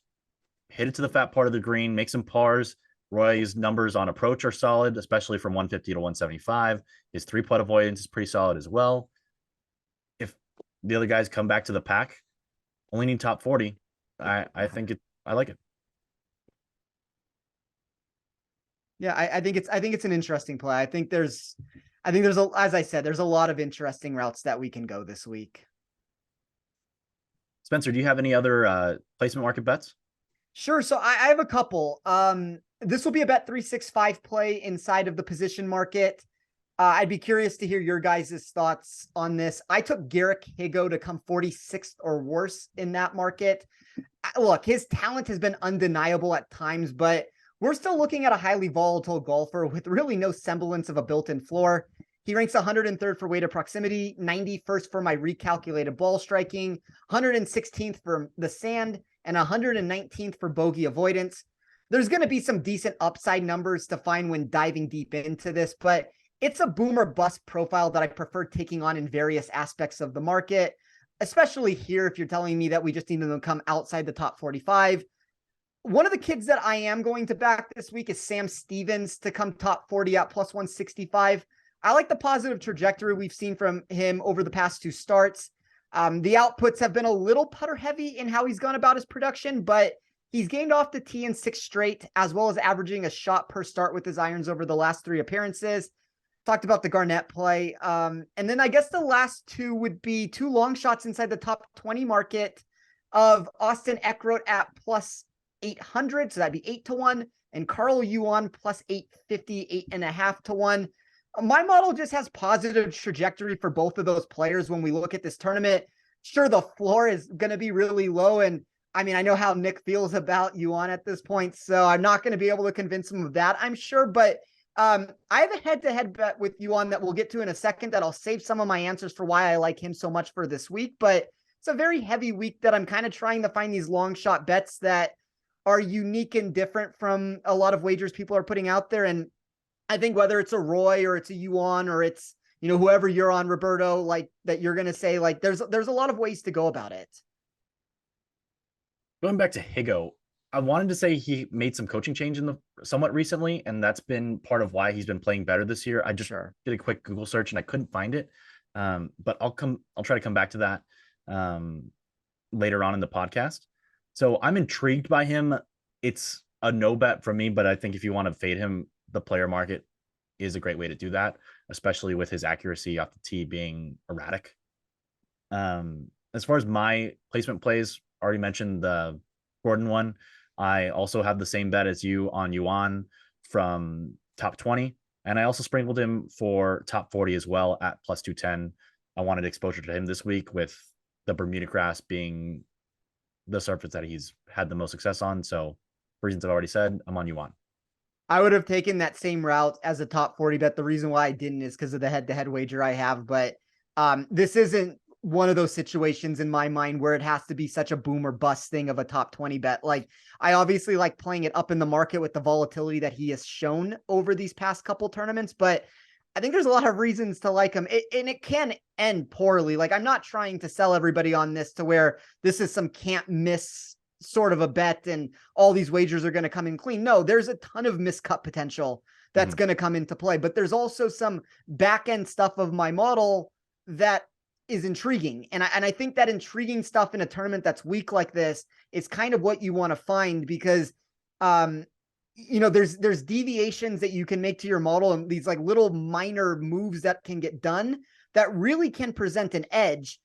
hit it to the fat part of the green, make some pars. Roy's numbers on approach are solid, especially from 150 to 175. His 3-putt avoidance is pretty solid as well. If the other guys come back to the pack, only need top 40. I like it. Yeah, I think it's an interesting play. I think there's as I said, there's a lot of interesting routes that we can go this week. Spencer, do you have any other placement market bets? Sure. So I have a couple. This will be a Bet365 play inside of the position market. I'd be curious to hear your guys' thoughts on this. I took Garrick Higo to come 46th or worse in that market. Look, his talent has been undeniable at times, but we're still looking at a highly volatile golfer with really no semblance of a built-in floor. He ranks 103rd for weighted proximity, 91st for my recalculated ball striking, 116th for the sand, and 119th for bogey avoidance. there's going to be some decent upside numbers to find when diving deep into this, but it's a boom or bust profile that I prefer taking on in various aspects of the market, especially here if you're telling me that we just need them to come outside the top 45. One of the kids that I am going to back this week is Sam Stevens to come top 40 at plus 165. I like the positive trajectory we've seen from him over the past 2 starts. The outputs have been a little putter heavy in how he's gone about his production, but he's gained off the tee in 6 straight, as well as averaging a shot per start with his irons over the last 3 appearances. Talked about the Garnett play. And then I guess the last 2 would be 2 long shots inside the top 20 market of Austin Eckroat at plus 800. So that'd be 8-1, and Carl Yuan plus 850, 8.5-1. My model just has positive trajectory for both of those players when we look at this tournament. Sure, the floor is going to be really low. And I mean, I know how Nick feels about Yuan at this point, so I'm not going to be able to convince him of that, I'm sure. But I have a head-to-head bet with Yuan that we'll get to in a second that I'll save some of my answers for why I like him so much for this week. But it's a very heavy week that I'm kind of trying to find these long shot bets that are unique and different from a lot of wagers people are putting out there. And I think whether it's a Roy or it's a Yuan or it's, you know, whoever you're on, Roberto, like that, you're going to say like, there's a lot of ways to go about it. Going back to Higo, I wanted to say he made some coaching change somewhat recently, and that's been part of why he's been playing better this year. I just did a quick Google search and I couldn't find it. But I'll try to come back to that later on in the podcast. So I'm intrigued by him. It's a no bet from me, but I think if you want to fade him, the player market is a great way to do that, especially with his accuracy off the tee being erratic. As far as my placement plays, already mentioned the Gordon one. I also have the same bet as you on Yuan from top 20. And I also sprinkled him for top 40 as well at plus 210. I wanted exposure to him this week with the Bermuda grass being the surface that he's had the most success on. So for reasons I've already said, I'm on Yuan. I would have taken that same route as a top 40 bet. The reason why I didn't is because of the head-to-head wager I have. But this isn't one of those situations in my mind where it has to be such a boom or bust thing of a top 20 bet. Like, I obviously like playing it up in the market with the volatility that he has shown over these past couple tournaments, but I think there's a lot of reasons to like him. And it can end poorly. Like, I'm not trying to sell everybody on this to where this is some can't miss sort of a bet and all these wagers are going to come in clean. No, there's a ton of miscut potential that's going to come into play, but there's also some back end stuff of my model that is intriguing. And I think that intriguing stuff in a tournament that's weak like this is kind of what you want to find, because, you know, there's deviations that you can make to your model and these like little minor moves that can get done that really can present an edge.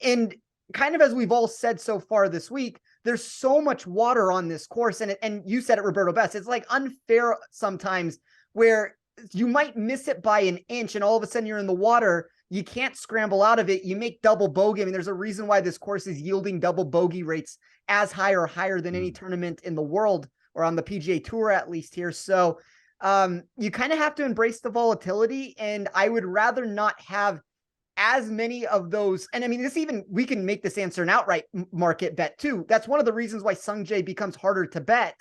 And kind of as we've all said so far this week, there's so much water on this course. And you said it, Roberto, best. It's like unfair sometimes where you might miss it by an inch and all of a sudden you're in the water. You can't scramble out of it. You make double bogey. I mean, there's a reason why this course is yielding double bogey rates as high or higher than any tournament in the world, or on the PGA Tour, at least here. So you kind of have to embrace the volatility. And I would rather not have as many of those. And I mean, we can make this answer an outright market bet too. That's one of the reasons why Sungjae becomes harder to bet,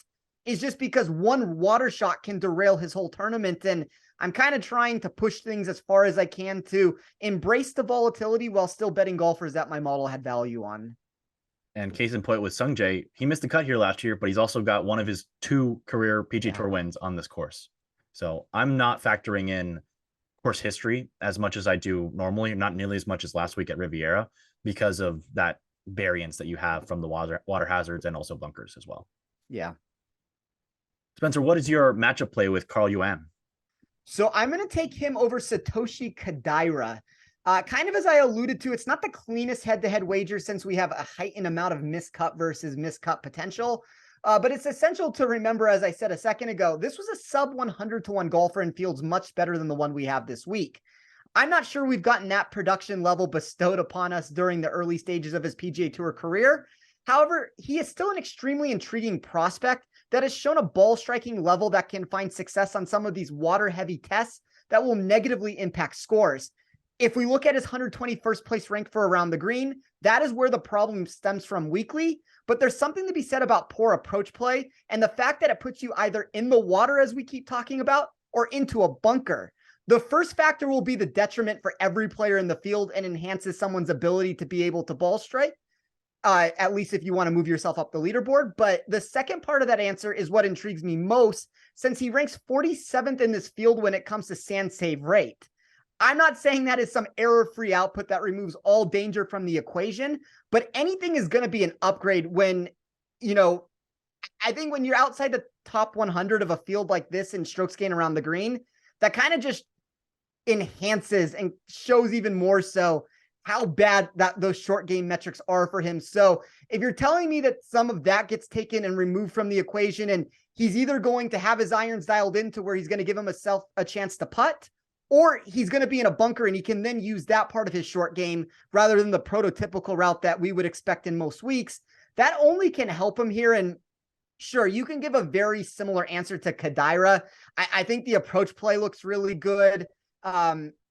is just because one water shot can derail his whole tournament. And I'm kind of trying to push things as far as I can to embrace the volatility while still betting golfers that my model had value on. And case in point with Sungjae, he missed the cut here last year, but he's also got one of his 2 career PGA Tour wins on this course. So I'm not factoring in course history as much as I do normally, not nearly as much as last week at Riviera, because of that variance that you have from the water hazards and also bunkers as well. Yeah. Spencer, what is your matchup play with Carl Yuan? So I'm going to take him over Satoshi Kodaira. Kind of as I alluded to, it's not the cleanest head-to-head wager since we have a heightened amount of miscut versus miscut potential. But it's essential to remember, as I said a second ago, this was a sub 100-1 golfer and fields much better than the one we have this week. I'm not sure we've gotten that production level bestowed upon us during the early stages of his PGA Tour career. However, he is still an extremely intriguing prospect that has shown a ball striking level that can find success on some of these water heavy tests that will negatively impact scores. If we look at his 121st place rank for around the green, that is where the problem stems from weekly. But there's something to be said about poor approach play and the fact that it puts you either in the water, as we keep talking about, or into a bunker. The first factor will be the detriment for every player in the field and enhances someone's ability to be able to ball strike, at least if you want to move yourself up the leaderboard. But the second part of that answer is what intrigues me most, since he ranks 47th in this field when it comes to sand save rate. I'm not saying that is some error-free output that removes all danger from the equation, but anything is going to be an upgrade when, I think when you're outside the top 100 of a field like this in strokes gained around the green, that kind of just enhances and shows even more so how bad that those short game metrics are for him. So if you're telling me that some of that gets taken and removed from the equation, and he's either going to have his irons dialed in to where he's going to give himself a chance to putt, or he's going to be in a bunker and he can then use that part of his short game rather than the prototypical route that we would expect in most weeks, that only can help him here. And sure, you can give a very similar answer to Kodaira. I think the approach play looks really good.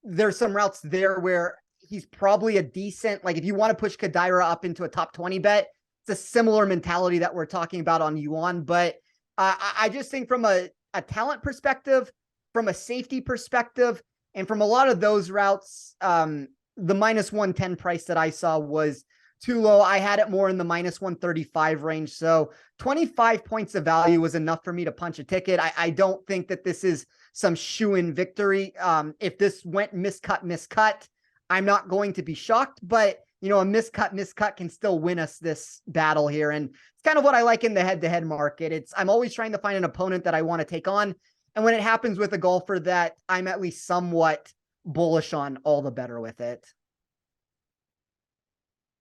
There's some routes there where he's probably a decent, like if you want to push Kodaira up into a top 20 bet, it's a similar mentality that we're talking about on Yuan. But I just think from a talent perspective, from a safety perspective, and from a lot of those routes, the minus 110 price that I saw was too low. I had it more in the minus 135 range. So 25 points of value was enough for me to punch a ticket. I don't think that this is some shoe-in victory. If this went miscut, I'm not going to be shocked, but a miscut can still win us this battle here. And it's kind of what I like in the head-to-head market. I'm always trying to find an opponent that I want to take on. And when it happens with a golfer that I'm at least somewhat bullish on, all the better with it.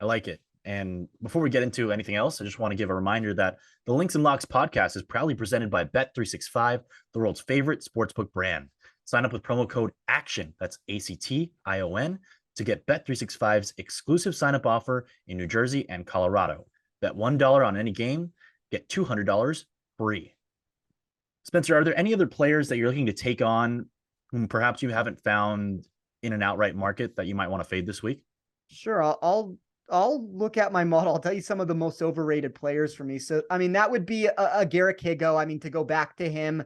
I like it. And before we get into anything else, I just want to give a reminder that the Links and Locks podcast is proudly presented by Bet365, the world's favorite sportsbook brand. Sign up with promo code ACTION, that's ACTION, to get Bet365's exclusive sign-up offer in New Jersey and Colorado. Bet $1 on any game, get $200 free. Spencer, are there any other players that you're looking to take on whom perhaps you haven't found in an outright market that you might want to fade this week? Sure. I'll look at my model. I'll tell you some of the most overrated players for me. So, that would be a Garrick Higgo. To go back to him,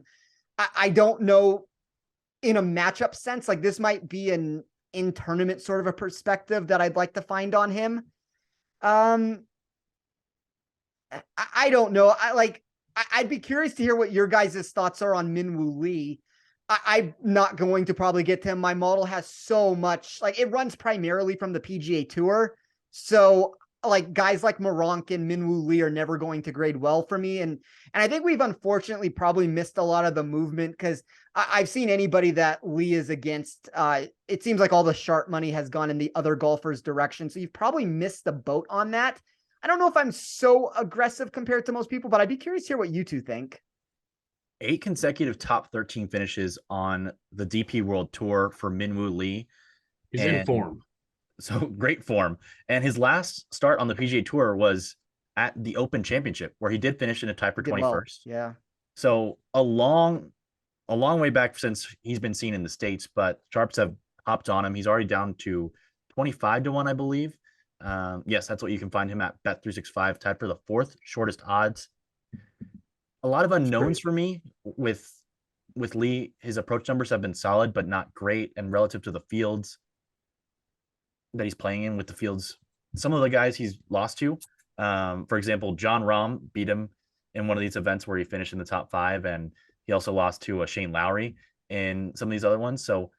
I don't know in a matchup sense, like this might be an in tournament sort of a perspective that I'd like to find on him. I don't know. I'd be curious to hear what your guys' thoughts are on Minwoo Lee. I'm not going to probably get to him. My model has so much, it runs primarily from the PGA Tour. So guys like Meronk and Minwoo Lee are never going to grade well for me. And I think we've unfortunately probably missed a lot of the movement because I've seen anybody that Lee is against. It seems like all the sharp money has gone in the other golfers' direction. So you've probably missed the boat on that. I don't know if I'm so aggressive compared to most people, but I'd be curious to hear what you two think. 8 consecutive top 13 finishes on the DP World Tour for Minwoo Lee. He's in form. So great form. And his last start on the PGA Tour was at the Open Championship, where he did finish in a tie for 21st. Well. Yeah. So a long way back since he's been seen in the States, but sharps have hopped on him. He's already down to 25-1, I believe. Yes, that's what you can find him at Bet365, tied for the 4th shortest odds. A lot of unknowns for me with Lee. His approach numbers have been solid, but not great. And relative to the fields that he's playing in, with the fields, some of the guys he's lost to, for example, Jon Rahm beat him in one of these events where he finished in the top 5. And he also lost to Shane Lowry in some of these other ones. So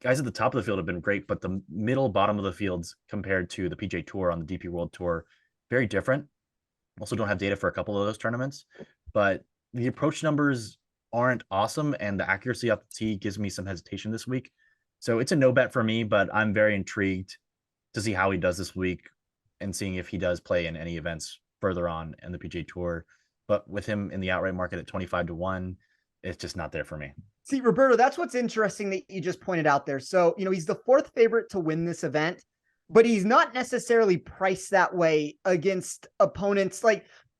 guys at the top of the field have been great, but the bottom of the fields compared to the PGA Tour on the DP World Tour, very different. Also don't have data for a couple of those tournaments, but the approach numbers aren't awesome, and the accuracy off the tee gives me some hesitation this week. So it's a no bet for me, but I'm very intrigued to see how he does this week and seeing if he does play in any events further on in the PGA Tour. But with him in the outright market at 25-1, it's just not there for me. See, Roberto, that's what's interesting that you just pointed out there. So, he's the 4th favorite to win this event, but he's not necessarily priced that way against opponents.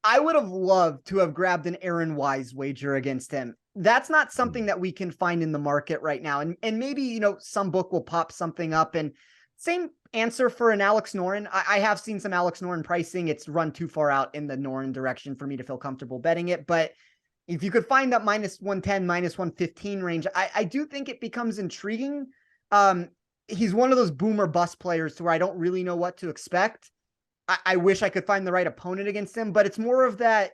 I would have loved to have grabbed an Aaron Wise wager against him. that's not something that we can find in the market right now. And maybe, you know, some book will pop something up. And same answer for an Alex Noren. I have seen some Alex Noren pricing. It's run too far out in the Noren direction for me to feel comfortable betting it. But if you could find that minus 110, minus 115 range, I do think it becomes intriguing. He's one of those boomer bust players to where I don't really know what to expect. I wish I could find the right opponent against him, but it's more of that,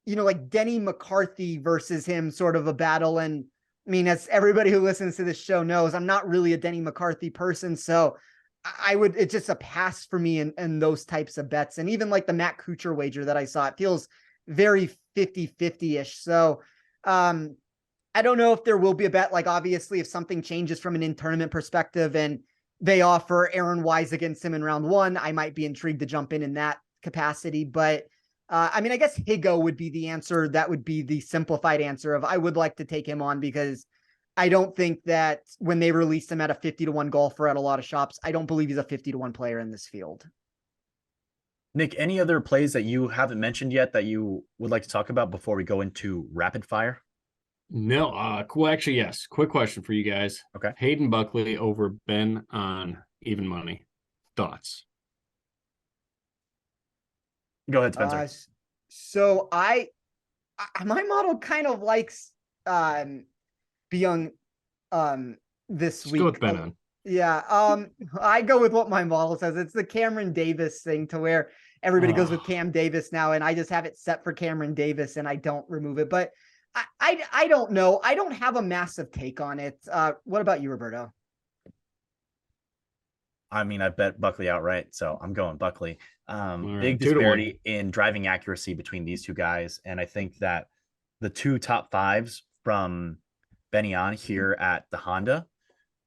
you know, like Denny McCarthy versus him sort of a battle. And I mean, as everybody who listens to this show knows, I'm not really a Denny McCarthy person. So it's just a pass for me in those types of bets. And even like the Matt Kuchar wager that I saw, it feels very 50-50-ish. So I don't know if there will be a bet. Like, obviously, if something changes from an in-tournament perspective and they offer Aaron Wise against him in round 1, I might be intrigued to jump in that capacity. But I mean, I guess Higo would be the answer. That would be the simplified answer of I would like to take him on, because I don't think that when they released him at a 50-1 golfer at a lot of shops, I don't believe he's a 50-1 player in this field. Nick, any other plays that you haven't mentioned yet that you would like to talk about before we go into rapid fire? No, cool. Actually, yes. Quick question for you guys. Okay. Hayden Buckley over Ben on even money. Thoughts? Go ahead, Spencer. So my model kind of likes Byung this week. Go with Ben on. Yeah. I go with what my model says. It's the Cameron Davis thing, to where everybody goes with Cam Davis now, and I just have it set for Cameron Davis and I don't remove it. But I don't know. I don't have a massive take on it. What about you, Roberto? I mean, I bet Buckley outright, so I'm going Buckley. Right, big disparity in driving accuracy between these two guys, and I think that the two top fives from Ben An here at the Honda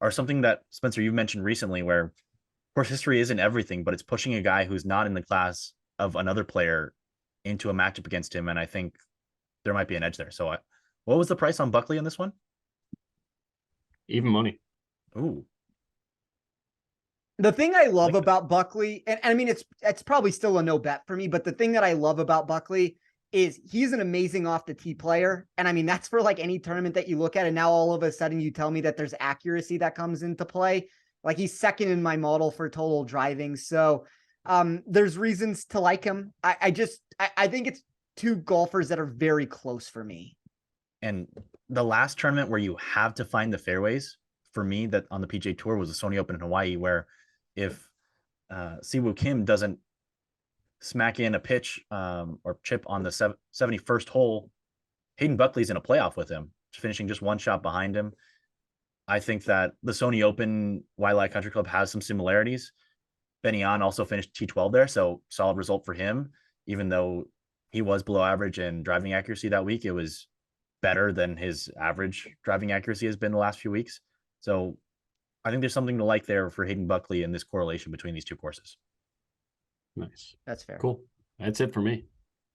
are something that, Spencer, you've mentioned recently, where course history isn't everything, but it's pushing a guy who's not in the class of another player into a matchup against him, and I think there might be an edge there. So what was the price on Buckley on this one? Even money. Ooh. The thing I love about Buckley, and I mean, it's probably still a no bet for me, but the thing that I love about Buckley is he's an amazing off the tee player. And I mean, that's for like any tournament that you look at. And now all of a sudden you tell me that there's accuracy that comes into play. Like, he's second in my model for total driving. So there's reasons to like him. I think it's two golfers that are very close for me. And the last tournament where you have to find the fairways for me that on the PGA Tour was the Sony Open in Hawaii, where if Siwoo Kim doesn't smack in a pitch or chip on the 71st hole, Hayden Buckley's in a playoff with him, finishing just one shot behind him. I think that the Sony Open Waialae Country Club has some similarities. Ben An also finished T12 there, so solid result for him. Even though he was below average in driving accuracy that week, it was better than his average driving accuracy has been the last few weeks. So I think there's something to like there for Hayden Buckley in this correlation between these two courses. Nice. That's fair. Cool. That's it for me.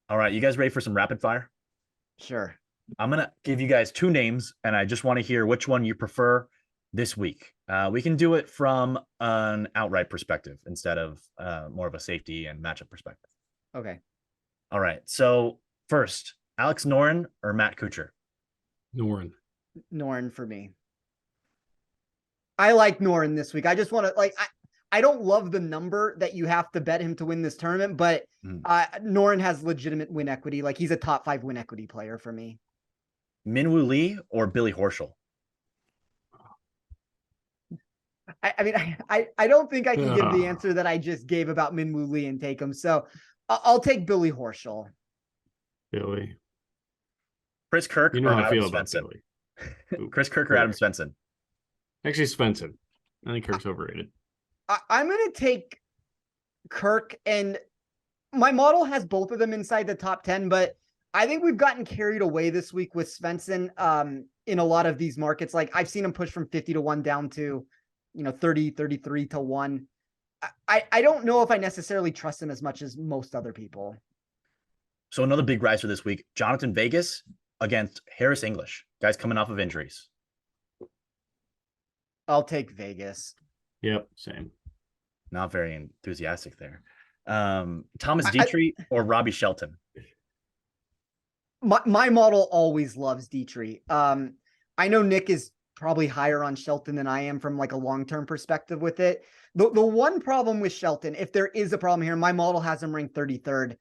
All right. You guys ready for some rapid fire? Sure. I'm going to give you guys two names, and I just want to hear which one you prefer this week. We can do it from an outright perspective instead of more of a safety and matchup perspective. Okay. All right. So first, Alex Noren or Matt Kuchar? Noren for me. I like Noren this week. I just want to, like, I don't love the number that you have to bet him to win this tournament, but Noren has legitimate win equity. Like, he's a top 5 win equity player for me. Minwoo Lee or Billy Horschel? I mean, I don't think I can give the answer that I just gave about Minwoo Lee and take him. So I'll take Billy Horschel. Billy. Chris Kirk or Adam Svensson? Billy. Chris Kirk or Adam Svensson? Actually, Svensson. I think Kirk's overrated. I'm going to take Kirk, and my model has both of them inside the top 10, but I think we've gotten carried away this week with Svensson in a lot of these markets. Like, I've seen him push from 50-1 down to, 30, 33-1. I don't know if I necessarily trust him as much as most other people. So another big riser this week, Jonathan Vegas against Harris English. Guys coming off of injuries. I'll take Vegas. Yep, same. Not very enthusiastic there. Thomas Dietrich or Robbie Shelton? my model always loves Dietrich. I know Nick is probably higher on Shelton than I am from like a long-term perspective with it. The one problem with Shelton, if there is a problem here, my model has him ranked 33rd.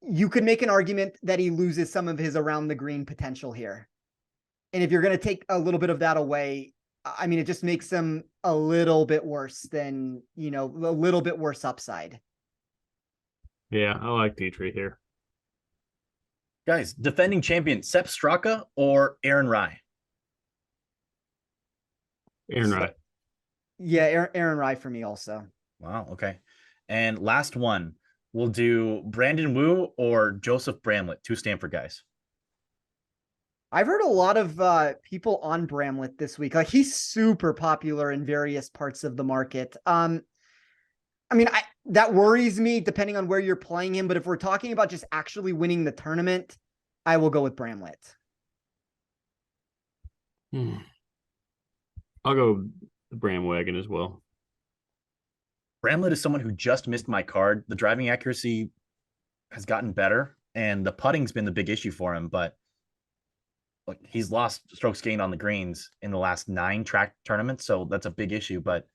You could make an argument that he loses some of his around the green potential here. And if you're going to take a little bit of that away, I mean, it just makes him a little bit worse than, a little bit worse upside. Yeah, I like Dietrich here. Guys, defending champion Sepp Straka or Aaron Rai? Aaron Rai. Yeah, Aaron Rai for me also. Wow, okay. And last one, we'll do Brandon Wu or Joseph Bramlett, 2 Stanford guys. I've heard a lot of people on Bramlett this week. Like, he's super popular in various parts of the market. I mean, that worries me depending on where you're playing him. But if we're talking about just actually winning the tournament, I will go with Bramlett. I'll go the Bram Wagon as well. Bramlett is someone who just missed my card. The driving accuracy has gotten better, and the putting's been the big issue for him. But look, he's lost strokes gained on the greens in the last 9 track tournaments, so that's a big issue. But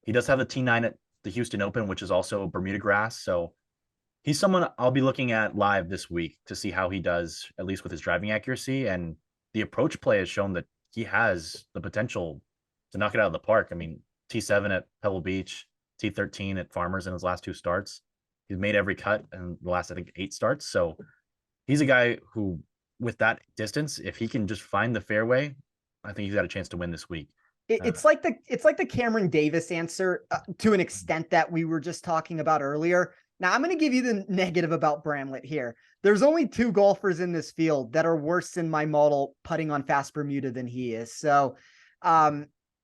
he does have the T9 at the Houston Open, which is also Bermuda grass. So he's someone I'll be looking at live this week to see how he does, at least with his driving accuracy. And the approach play has shown that he has the potential to knock it out of the park. I mean, T7 at Pebble Beach, T13 at Farmers in his last 2 starts. He's made every cut in the last, I think, 8 starts. So he's a guy who, with that distance, if he can just find the fairway, I think he's got a chance to win this week. It's like the Cameron Davis answer to an extent that we were just talking about earlier. Now, I'm going to give you the negative about Bramlett here. There's only 2 golfers in this field that are worse in my model putting on fast Bermuda than he is. So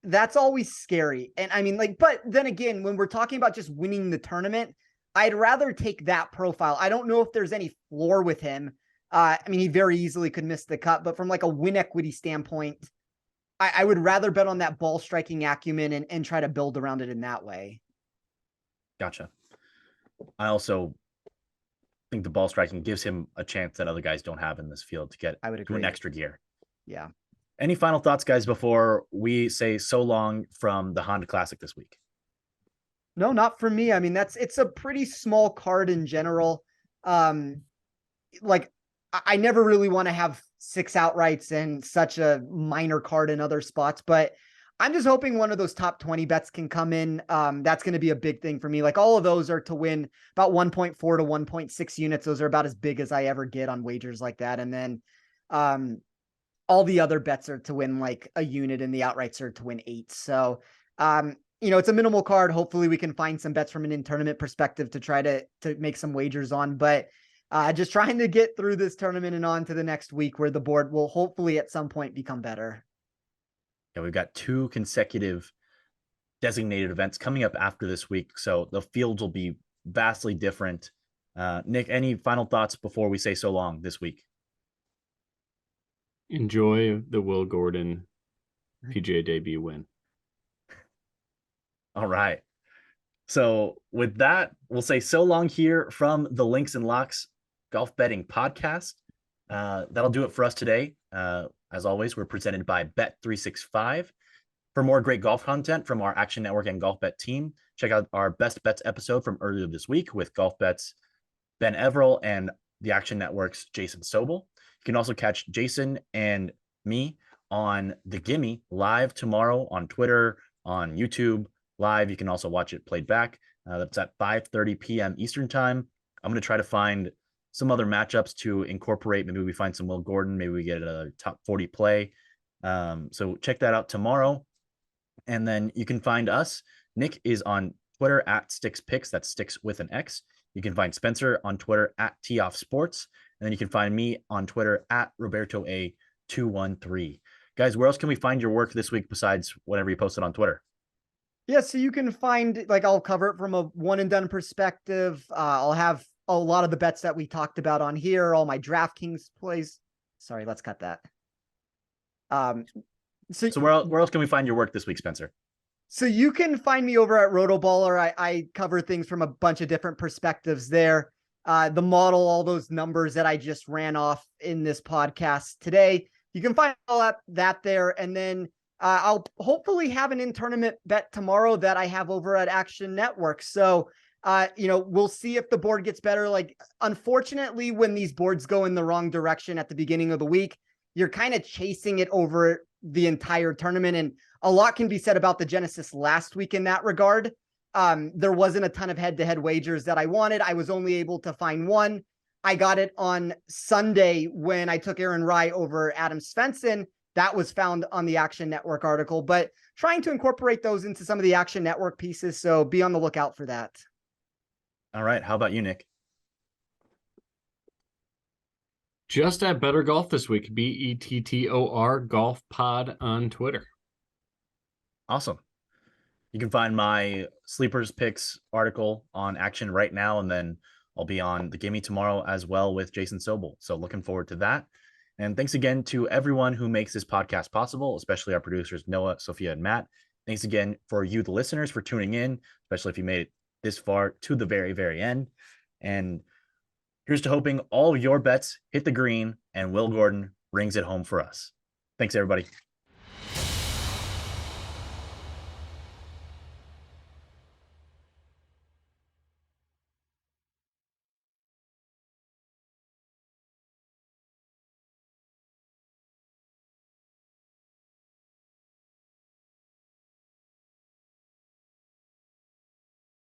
that's always scary. And I mean, but then again, when we're talking about just winning the tournament, I'd rather take that profile. I don't know if there's any floor with him. I mean, he very easily could miss the cut, but from like a win equity standpoint, I would rather bet on that ball striking acumen and try to build around it in that way. Gotcha. I also think the ball striking gives him a chance that other guys don't have in this field to get to an extra gear. Yeah. Any final thoughts, guys, before we say so long from the Honda Classic this week? No, not for me. I mean, it's a pretty small card in general. Like, I never really want to have 6 outrights and such a minor card in other spots, but I'm just hoping one of those top 20 bets can come in. That's going to be a big thing for me. Like, all of those are to win about 1.4 to 1.6 units. Those are about as big as I ever get on wagers like that. And then all the other bets are to win like a unit, and the outrights are to win 8. So, it's a minimal card. Hopefully we can find some bets from an in-tournament perspective to try to make some wagers on, but just trying to get through this tournament and on to the next week where the board will hopefully at some point become better. Yeah, we've got 2 consecutive designated events coming up after this week, so the fields will be vastly different. Nick, any final thoughts before we say so long this week? Enjoy the Will Gordon PGA debut win. All right. So with that, we'll say so long here from the Links and Locks Golf Betting Podcast. That'll do it for us today. As always, we're presented by Bet365. For more great golf content from our Action Network and Golf Bet team, check out our Best Bets episode from earlier this week with Golf Bet's Ben Everill and the Action Network's Jason Sobel. You can also catch Jason and me on The Gimme live tomorrow on Twitter, on YouTube live. You can also watch it played back. That's at 5:30 p.m. Eastern time. I'm going to try to find some other matchups to incorporate. Maybe we find some Will Gordon. Maybe we get a top 40 play. So check that out tomorrow. And then you can find us. Nick is on Twitter at SticksPicks. That's Sticks with an X. You can find Spencer on Twitter at TOffSports. And then you can find me on Twitter at RobertoA213. Guys, where else can we find your work this week besides whatever you posted on Twitter? Yeah, so you can find, I'll cover it from a one and done perspective. I'll have a lot of the bets that we talked about on here, all my DraftKings plays. Sorry, let's cut that. So where else can we find your work this week, Spencer? So you can find me over at Rotoballer. I cover things from a bunch of different perspectives there. the model, all those numbers that I just ran off in this podcast today. You can find all that there. And then I'll hopefully have an in-tournament bet tomorrow that I have over at Action Network. So, we'll see if the board gets better. Like, unfortunately, when these boards go in the wrong direction at the beginning of the week, you're kind of chasing it over the entire tournament. And a lot can be said about the Genesis last week in that regard. There wasn't a ton of head-to-head wagers that I wanted. I was only able to find one. I got it on Sunday when I took Aaron Rai over Adam Svensson. That was found on the Action Network article, but trying to incorporate those into some of the Action Network pieces. So be on the lookout for that. All right. How about you, Nick? Just at Better Golf this week, BETTOR Golf Pod on Twitter. Awesome. You can find my Sleepers Picks article on Action right now, and then I'll be on the Gimme tomorrow as well with Jason Sobel. So looking forward to that. And thanks again to everyone who makes this podcast possible, especially our producers, Noah, Sophia, and Matt. Thanks again for you, the listeners, for tuning in, especially if you made it this far to the very, very end. And here's to hoping all of your bets hit the green and Will Gordon brings it home for us. Thanks, everybody.